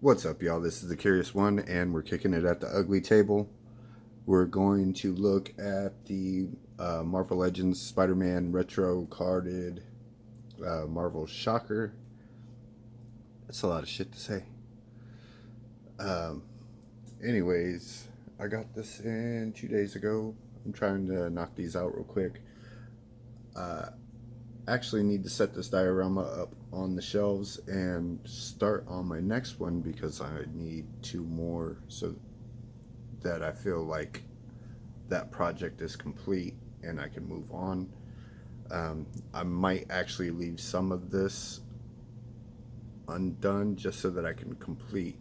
What's up, y'all? This is the Curious One, and we're kicking it at the ugly table. We're going to look at the Marvel Legends Spider-Man retro carded Marvel Shocker. That's a lot of shit to say. Um, anyways, I got this in 2 days ago. I'm trying to knock these out real quick. Actually need to set this diorama up on the shelves and start on my next one because I need two more so that I feel like that project is complete and I can move on. I might actually leave some of this undone just so that I can complete,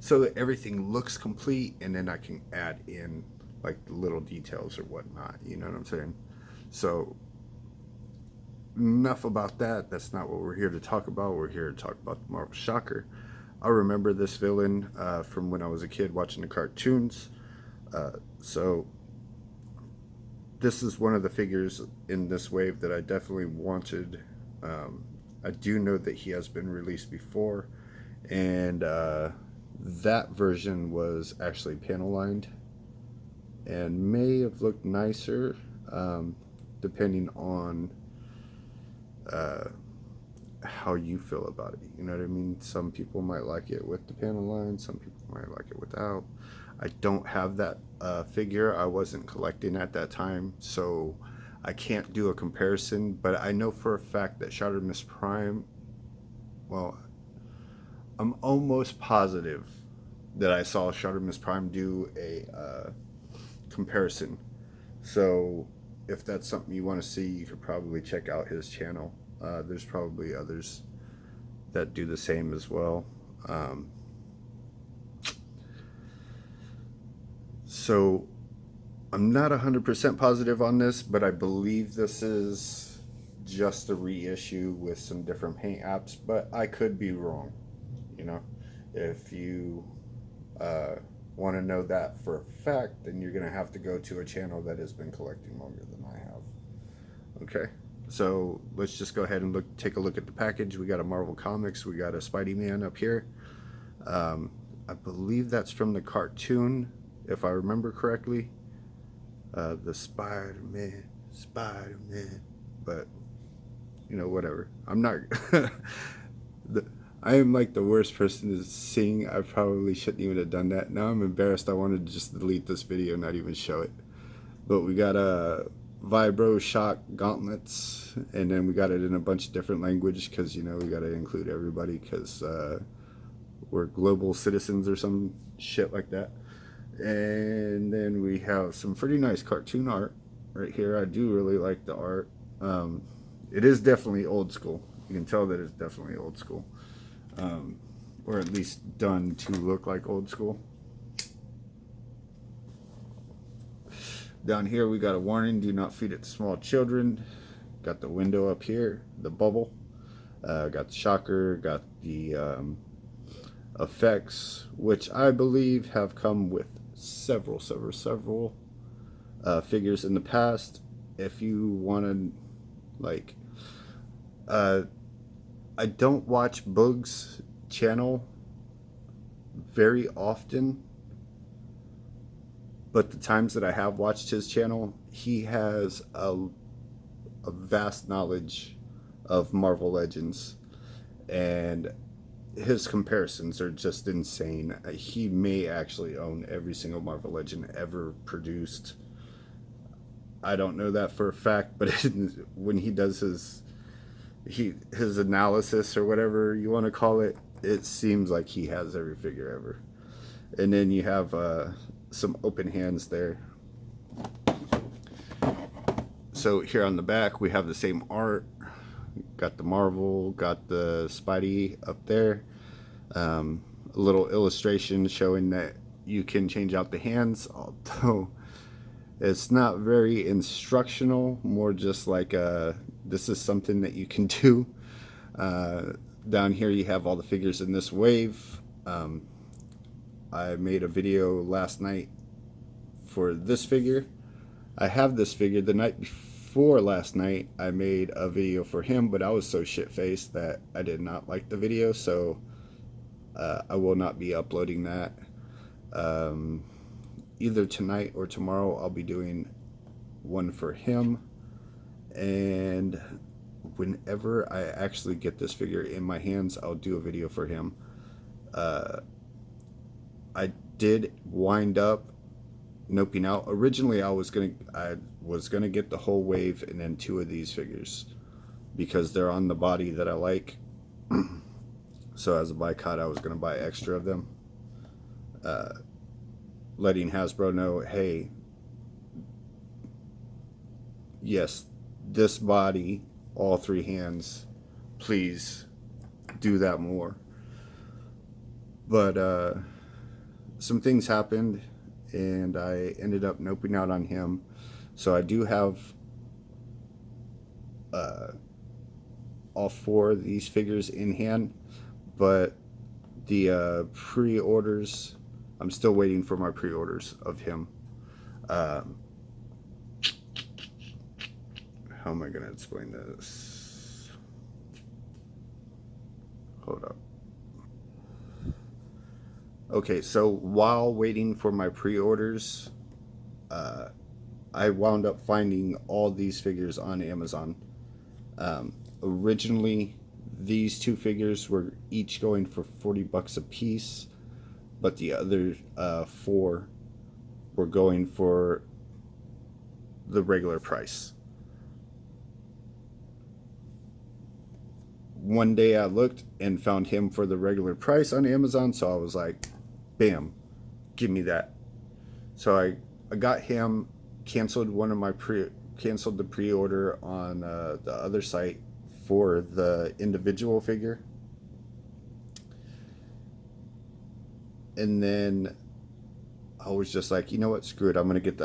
so that everything looks complete, and then I can add in like the little details or whatnot. You know what I'm saying? So enough about that. That's not what we're here to talk about. We're here to talk about the Marvel Shocker. I remember this villain from when I was a kid watching the cartoons. So this is one of the figures in this wave that I definitely wanted. I do know that he has been released before, and that version was actually panel lined and may have looked nicer, depending on how you feel about it. You know what I mean? Some people might like it with the panel line, some people might like it without. I don't have that figure. I wasn't collecting at that time, so I can't do a comparison, but I know for a fact that Shattermas Prime, well, I'm almost positive that I saw Shattermas Prime do a comparison. So if that's something you want to see, you could probably check out his channel. There's probably others that do the same as well. So I'm not 100% positive on this, but I believe this is just a reissue with some different paint apps, but I could be wrong. You know, if you want to know that for a fact, then you're going to have to go to a channel that has been collecting longer than I have. Okay, so let's just go ahead and take a look at the package. We got a Marvel Comics, we got a Spidey-Man up here. I believe that's from the cartoon, if I remember correctly. The Spider-Man, but you know, whatever. I'm not. I am like the worst person to sing. I probably shouldn't even have done that. Now I'm embarrassed. I wanted to just delete this video, not even show it. But we got a Vibro Shock gauntlets, and then we got it in a bunch of different language because, you know, we got to include everybody because we're global citizens or some shit like that. And then we have some pretty nice cartoon art right here. I do really like the art. It is definitely old school. You can tell that it's definitely old school. Or at least done to look like old school. Down here we got a warning: do not feed it to small children. Got the window up here, the bubble. Got the shocker, got the effects, which I believe have come with several figures in the past. If you want to, like, I don't watch Boog's channel very often, but the times that I have watched his channel, he has a vast knowledge of Marvel Legends, and his comparisons are just insane. He may actually own every single Marvel Legend ever produced. I don't know that for a fact, but when he does his analysis or whatever you want to call it, it seems like he has every figure ever. And then you have some open hands there. So here on the back we have the same art. Got the Marvel, got the Spidey up there. A little illustration showing that you can change out the hands, although it's not very instructional, more just like this is something that you can do. Down here you have all the figures in this wave. I made a video last night for this figure. I have this figure. The night before last night I made a video for him, but I was so shit-faced that I did not like the video, so I will not be uploading that. Either tonight or tomorrow I'll be doing one for him, and whenever I actually get this figure in my hands, I'll do a video for him. I did wind up noping out. Originally I was gonna get the whole wave and then 2 of these figures because they're on the body that I like. So as a boycott, I was gonna buy extra of them, letting Hasbro know, hey, yes, this body, all 3 hands, please do that more. But some things happened and I ended up noping out on him. So I do have all 4 of these figures in hand, but the pre-orders, I'm still waiting for my pre-orders of him. How am I going to explain this? Hold up. Okay, so while waiting for my pre-orders, I wound up finding all these figures on Amazon. Originally, these 2 figures were each going for $40 a piece, but the other 4 were going for the regular price. One day I looked and found him for the regular price on Amazon, so I was like, bam, give me that. So I got him, canceled the pre-order on the other site for the individual figure, and then I was just like, you know what, screw it, I'm gonna get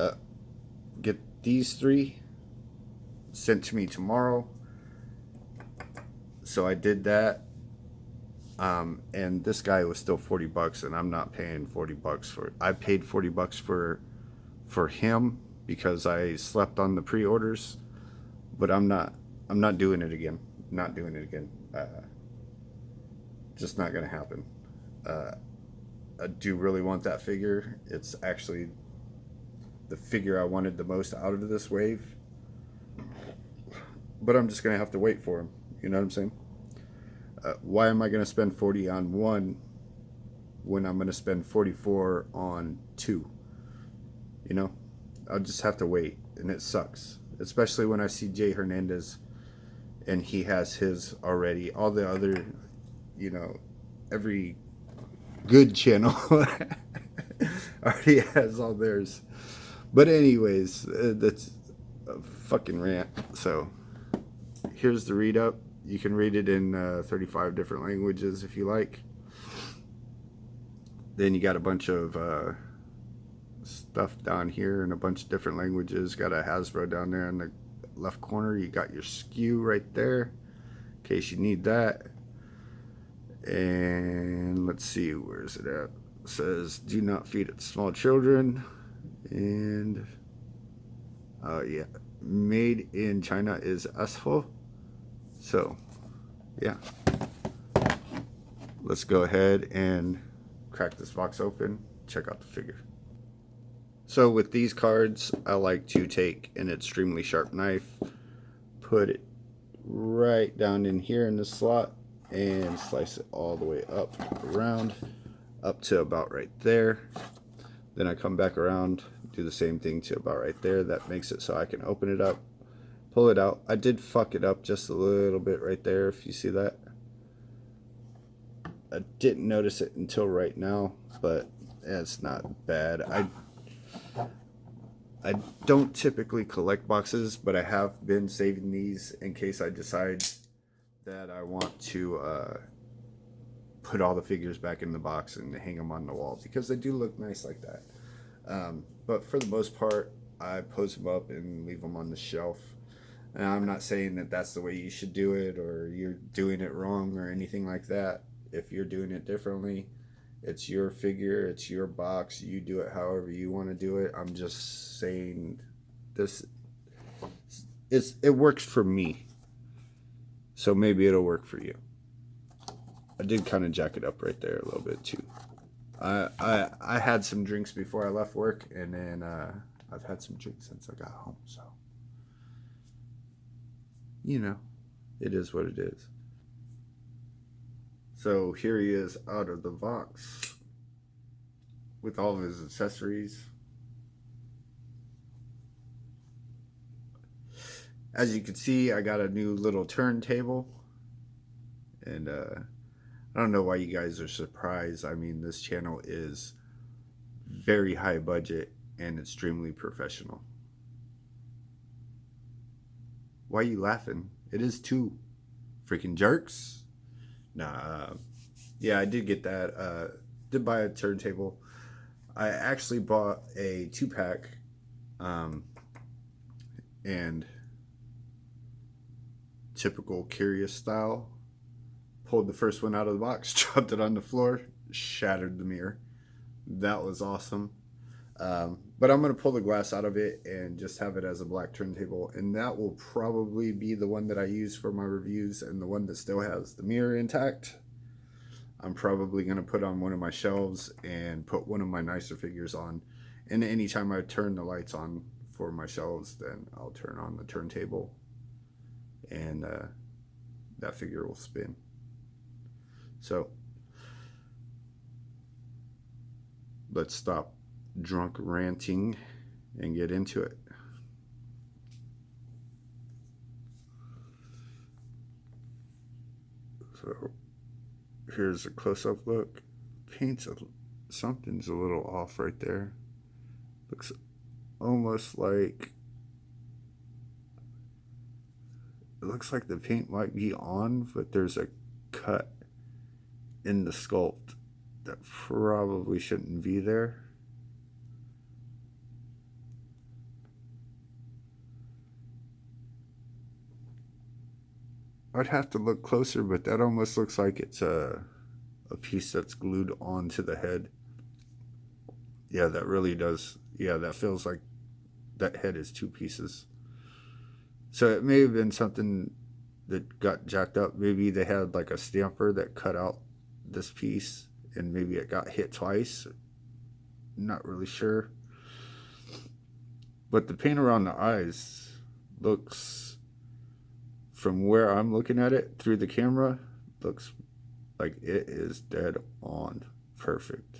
these 3 sent to me tomorrow. So I did that, and this guy was still $40, and I'm not paying $40 for it. I paid $40 for him because I slept on the pre-orders, but I'm not doing it again. Not doing it again. Just not gonna happen. I do really want that figure. It's actually the figure I wanted the most out of this wave, but I'm just gonna have to wait for him. You know what I'm saying? Why am I going to spend 40 on one when I'm going to spend 44 on 2? You know, I'll just have to wait, and it sucks. Especially when I see Jay Hernandez and he has his already. All the other, you know, every good channel already has all theirs. But anyways, that's a fucking rant. So here's the read up. You can read it in 35 different languages if you like. Then you got a bunch of stuff down here in a bunch of different languages. Got a Hasbro down there in the left corner. You got your SKU right there in case you need that. And let's see, where is it at? It says do not feed it to small children. And yeah, made in China is asshole. So, yeah, let's go ahead and crack this box open, check out the figure. So with these cards, I like to take an extremely sharp knife, put it right down in here in the slot, and slice it all the way up around, up to about right there. Then I come back around, do the same thing to about right there. That makes it so I can open it up, pull it out. I did fuck it up just a little bit right there, if you see that. I didn't notice it until right now, but it's not bad. I don't typically collect boxes, but I have been saving these in case I decide that I want to put all the figures back in the box and hang them on the wall, because they do look nice like that. But for the most part, I pose them up and leave them on the shelf. And I'm not saying that that's the way you should do it or you're doing it wrong or anything like that. If you're doing it differently, it's your figure, it's your box, you do it however you want to do it. I'm just saying it works for me, so maybe it'll work for you. I did kind of jack it up right there a little bit too. I had some drinks before I left work, and then I've had some drinks since I got home. So, you know, it is what it is. So here he is out of the box with all of his accessories. As you can see, I got a new little turntable, and I don't know why you guys are surprised. I mean, this channel is very high budget and extremely professional. Why are you laughing? It is too. Freaking jerks. Nah, yeah, I did get that. Did buy a turntable. I actually bought a 2-pack, and typical Curious style. Pulled the first one out of the box, dropped it on the floor, shattered the mirror. That was awesome. But I'm going to pull the glass out of it and just have it as a black turntable. And that will probably be the one that I use for my reviews, and the one that still has the mirror intact. I'm probably going to put on one of my shelves and put one of my nicer figures on. And anytime I turn the lights on for my shelves, then I'll turn on the turntable, and that figure will spin. So let's stop drunk ranting and get into it. So here's a close-up look. Something's a little off right there. Looks almost like, it looks like the paint might be on, but there's a cut in the sculpt that probably shouldn't be there. I'd have to look closer, but that almost looks like it's a piece that's glued onto the head. Yeah, that really does. Yeah, that feels like that head is 2 pieces. So it may have been something that got jacked up. Maybe they had like a stamper that cut out this piece, and maybe it got hit twice. Not really sure. But the paint around the eyes looks, from where I'm looking at it through the camera, looks like it is dead on perfect.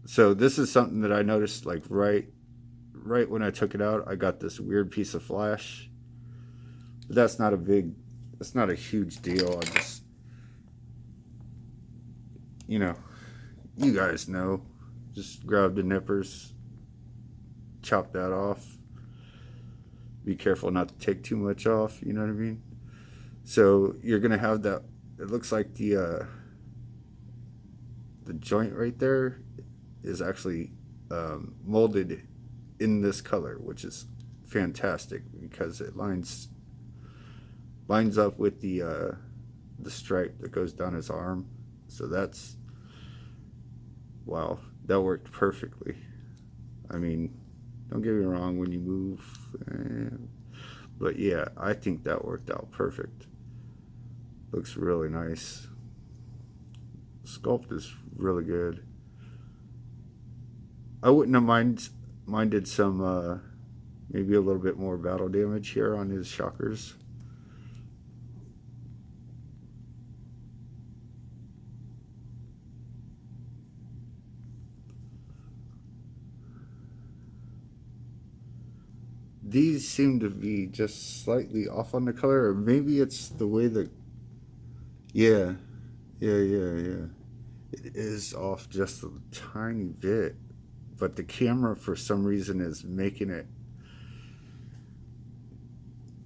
So this is something that I noticed, like right when I took it out, I got this weird piece of flash. But that's not a huge deal. I just, you guys know, just grab the nippers, chop that off. Be careful not to take too much off, you know what I mean? So you're gonna have that, it looks like the joint right there is actually molded in this color, which is fantastic because it lines up with the stripe that goes down his arm. So that's, wow, that worked perfectly. I mean, don't get me wrong, when you move, but yeah, I think that worked out perfect. Looks really nice. Sculpt is really good. I wouldn't have minded some maybe a little bit more battle damage here on his shockers. These seem to be just slightly off on the color, or maybe it's the way that, yeah. It is off just a tiny bit, but the camera for some reason is making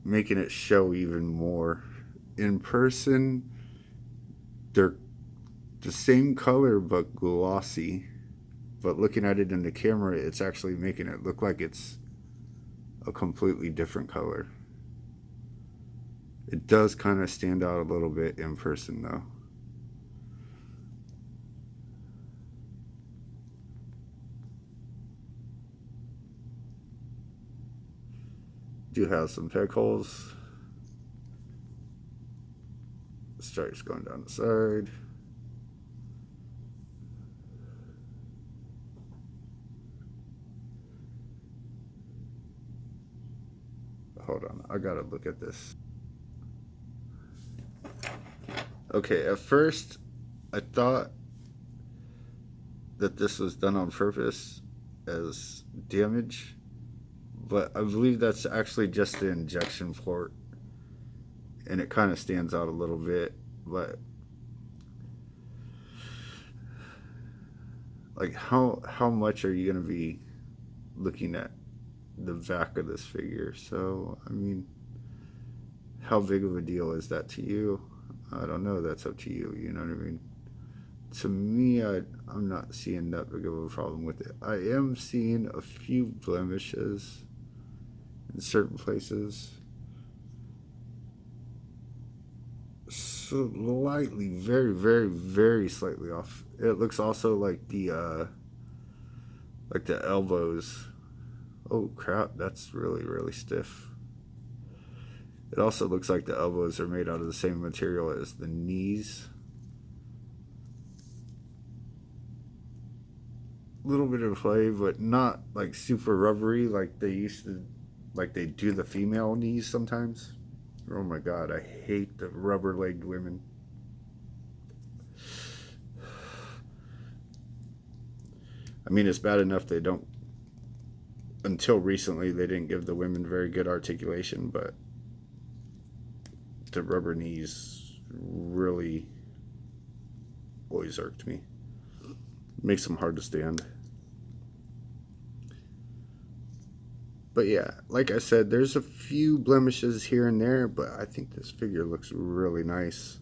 it show even more. In person, they're the same color but glossy, but looking at it in the camera, it's actually making it look like it's a completely different color. It does kind of stand out a little bit in person though. Do have some peg holes. stripes going down the side. Hold on, I gotta look at this. Okay, at first I thought that this was done on purpose as damage, but I believe that's actually just the injection port, and it kind of stands out a little bit. But like, how much are you gonna be looking at the back of this figure? So I mean, how big of a deal is that to you? I don't know. That's up to you. You know what I mean? To me, I'm not seeing that big of a problem with it. I am seeing a few blemishes in certain places. Slightly, very, very, very slightly off. It looks also like the elbows. Oh crap, that's really, really stiff. It also looks like the elbows are made out of the same material as the knees. A little bit of play, but not like super rubbery like they used to, like they do the female knees sometimes. Oh my god, I hate the rubber-legged women. I mean, it's bad enough they don't, until recently, they didn't give the women very good articulation, but the rubber knees really always irked me. Makes them hard to stand. But yeah, like I said, there's a few blemishes here and there, but I think this figure looks really nice.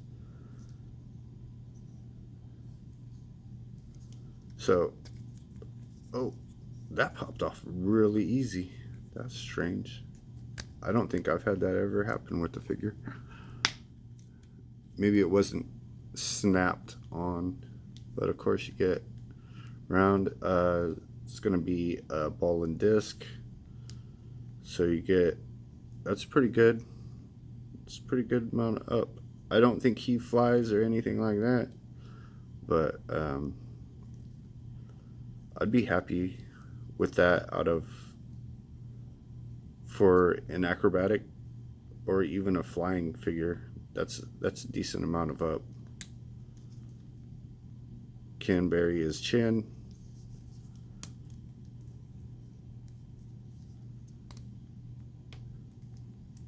So, oh, that popped off really easy. That's strange. I don't think I've had that ever happen with the figure. Maybe it wasn't snapped on, but of course you get round. It's going to be a ball and disc. So you get, that's pretty good. It's a pretty good amount up. I don't think he flies or anything like that, but I'd be happy with that for an acrobatic or even a flying figure. That's a decent amount of up. Can bury his chin.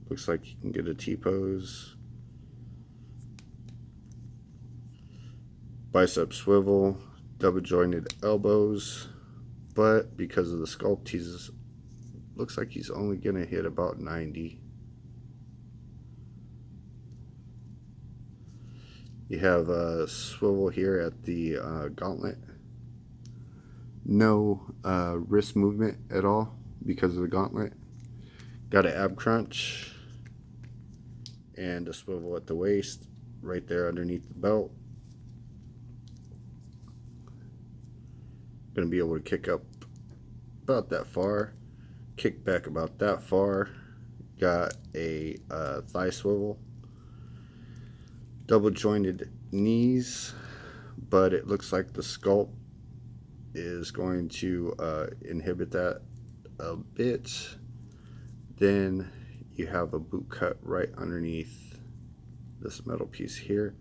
Looks like he can get a T-pose. Bicep swivel, double jointed elbows, but because of the sculpt, looks like he's only gonna hit about 90. You have a swivel here at the gauntlet. No wrist movement at all because of the gauntlet. Got an ab crunch and a swivel at the waist right there underneath the belt. Gonna be able to kick up about that far, kick back about that far. Got a thigh swivel, double jointed knees, but it looks like the sculpt is going to inhibit that a bit. Then you have a boot cut right underneath this metal piece here.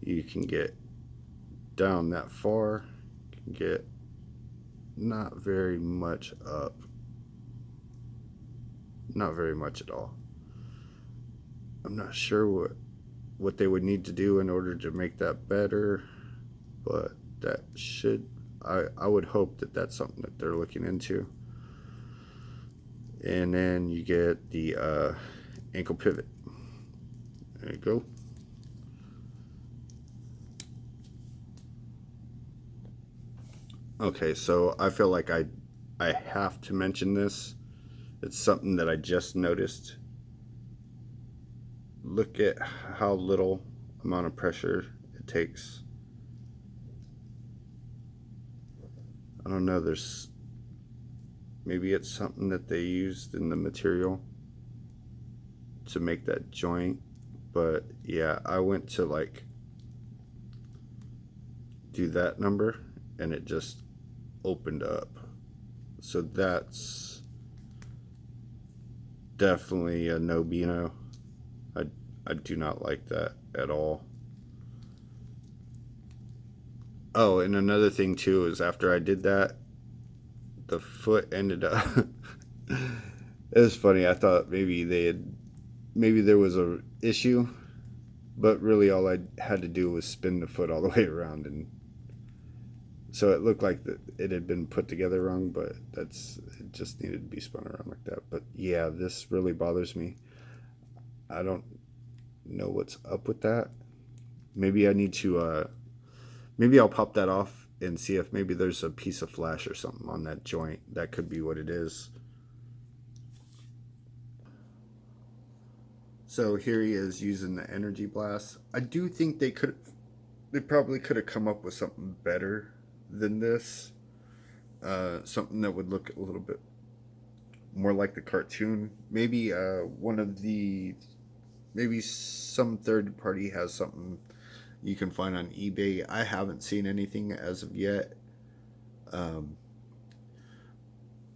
You can get down that far, you can get not very much up, not very much at all. I'm not sure what they would need to do in order to make that better, but that should, I would hope that that's something that they're looking into. And then you get the ankle pivot. There you go. Okay, so I feel like I have to mention this. It's something that I just noticed. Look at how little amount of pressure it takes. I don't know, maybe it's something that they used in the material to make that joint, But yeah, I went to like do that number and it just opened up. So that's definitely a no Bino. I do not like that at all. Oh, and another thing too is after I did that, the foot ended up. It was funny. I thought maybe there was a issue, but really all I had to do was spin the foot all the way around, and so it looked like it had been put together wrong. But it just needed to be spun around like that. But yeah, this really bothers me. I don't know what's up with that. Maybe I need to. Maybe I'll pop that off and see if maybe there's a piece of flash or something on that joint. That could be what it is. So here he is using the energy blast. I do think they probably could have come up with something better than this. Something that would look a little bit more like the cartoon. Maybe maybe some third party has something you can find on eBay. I haven't seen anything as of yet. Um,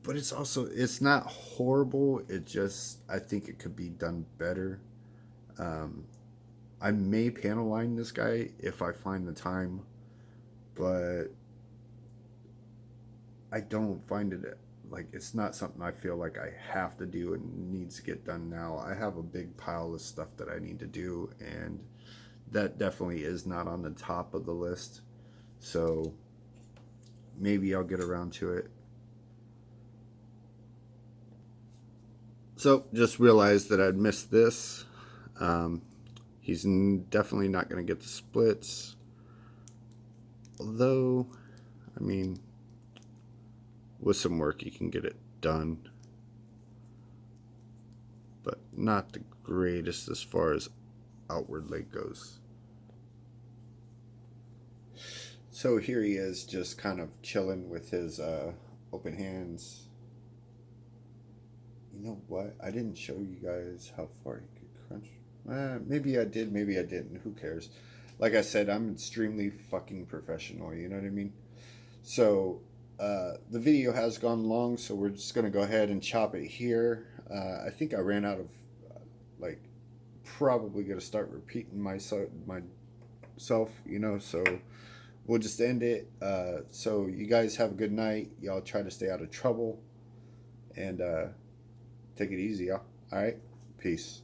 but it's not horrible. It just I think it could be done better. Um, I may panel line this guy if I find the time, but I don't find it like it's not something I feel like I have to do and needs to get done now. I have a big pile of stuff that I need to do, and that definitely is not on the top of the list. So maybe I'll get around to it. So just realized that I'd missed this. Um, he's definitely not going to get the splits. Although, I mean, with some work, you can get it done. But not the greatest as far as outward leg goes. So here he is just kind of chilling with his open hands. You know what? I didn't show you guys how far he could crunch. Maybe I did, maybe I didn't. Who cares? Like I said, I'm extremely fucking professional. You know what I mean? So the video has gone long, so we're just gonna go ahead and chop it here. I think I ran out of like probably gonna start repeating myself. You know, so we'll just end it. So you guys have a good night. Y'all try to stay out of trouble and take it easy, y'all. All right, peace.